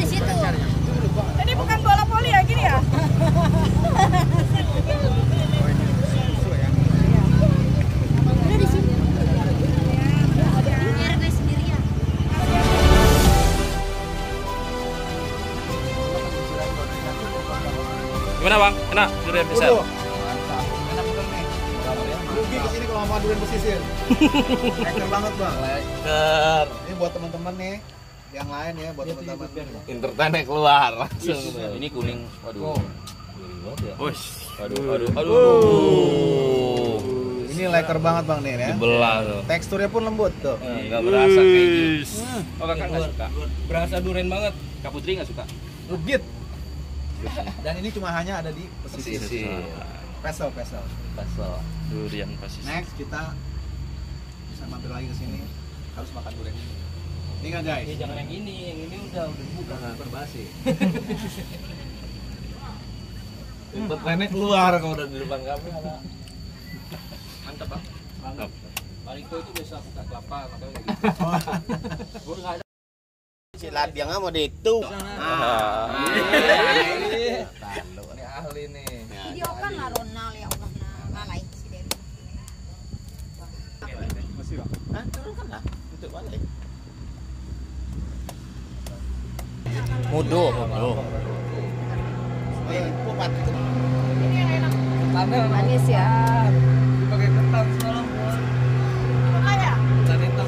di situ. Ini bukan bola voli ya gini ya? Udah di sini. Biar guys sendirian. Gimana bang? Enak durian besar? Mantap. Enak bener nih. Rugi kesini kalau sama durian pesisir. Leker banget bang. Leker. Ini buat teman-teman nih. Yang lain ya buat teman-teman. Entertainnya keluar langsung. Ini kuning. Waduh. Wush. Aduh. Ini leker banget bang nih ya. Dibelah tuh. Teksturnya pun lembut tuh. Enggak berasa kayak gitu. Oh kakak nggak suka? Berasa durian banget. Kak Putri nggak suka? Legit. Dan ini cuma hanya ada di pesisir. Pesel. Pasal durian pesisir. Next kita bisa mampir lagi ke sini. Harus makan durian ini. Ini kan guys. Jangan yang ini udah Bukan berbasi. Entertainnya keluar kalau udah di depan kamera. Mantap bang. Mantap. Mariko itu biasa buka kelapa makanya gitu. Gua enggak ada. Si Ladiang mau di itu. Ini ahli nih. Video kan lah Ronald ya Allah ngalai si Dewi. Hah, turun kan lah. Untuk balik. Mudo. Ini yang enak. Manis ya. Pakai ketan semalam. Suka ya? Dan hitam.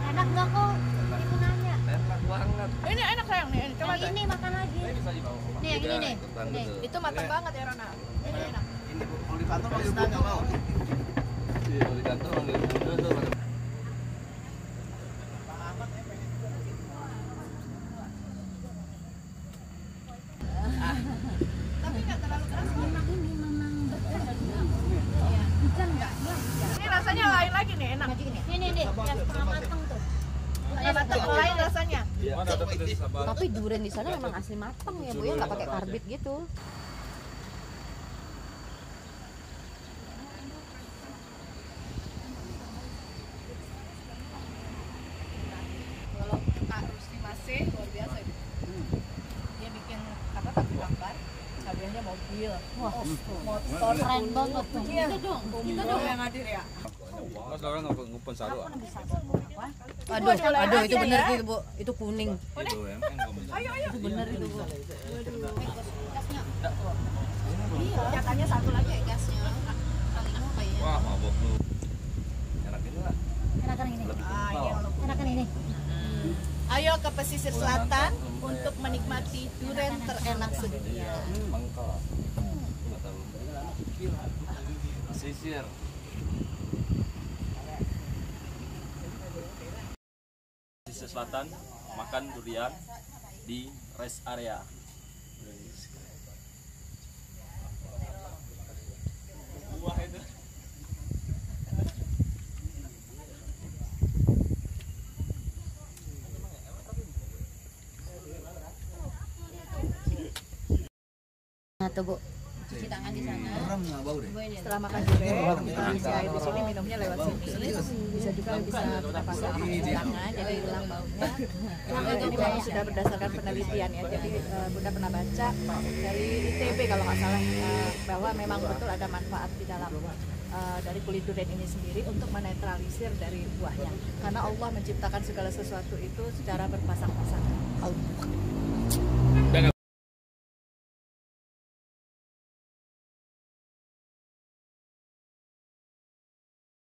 Enak nggak kok? Ibu nanya. Enak banget. Ini enak sayang nih. Coba Yang ini makan lagi. Bisa dibawa. Nih yang ini nih. Nih. itu matang banget ya Rona. Ini enak. Kalau di kantor panggil nggak mau. Iya, di kantor manggil mudo tuh. Tapi nggak terlalu keras. Memang ini memang hujan nggak? Ini rasanya lain lagi nih, enak. Ini yang setengah matang tuh. Lain rasanya. Mana ada pedes sabar. Tapi durian di sana memang asli matang ya Bu ya, nggak pakai karbit gitu. Kalau Kak Rusti masih luar biasa itu. Dia bikin apa pakai gambar, hadiahnya mobil. Wah, Motor. Keren banget tuh. Iya. Kita dong yang hadir ya. Mas orang ngupun saru. Aduh, itu bener itu Bu, itu kuning. Itu ya, Ayo. Itu bener itu Bu. iya. Katanya satu lagi ya Gasnya Kalino kayaknya. Wah, mabok lu. Enak ini lah. Enakan ini. Ayo. Enakan ini. Ayo ke pesisir selatan untuk menikmati durian terenak sedunia. Mangkal. Enggak tahu. Pesisir. Pesisir selatan makan durian di rest area. Buah itu. Nah tuh Bu, Cuci tangan di sana. Merem nggak bau deh. Setelah makan durian, kita isi air di sini, minumnya lewat sini. Bisa juga bisa kita pakai cuci tangan, jadi hilang baunya. Ini memang sudah berdasarkan penelitian ya. Jadi Bunda pernah baca dari ITB kalau nggak salah bahwa memang betul ada manfaat di dalam dari kulit durian ini sendiri untuk menetralisir dari buahnya. Karena Allah menciptakan segala sesuatu itu secara berpasang-pasangan.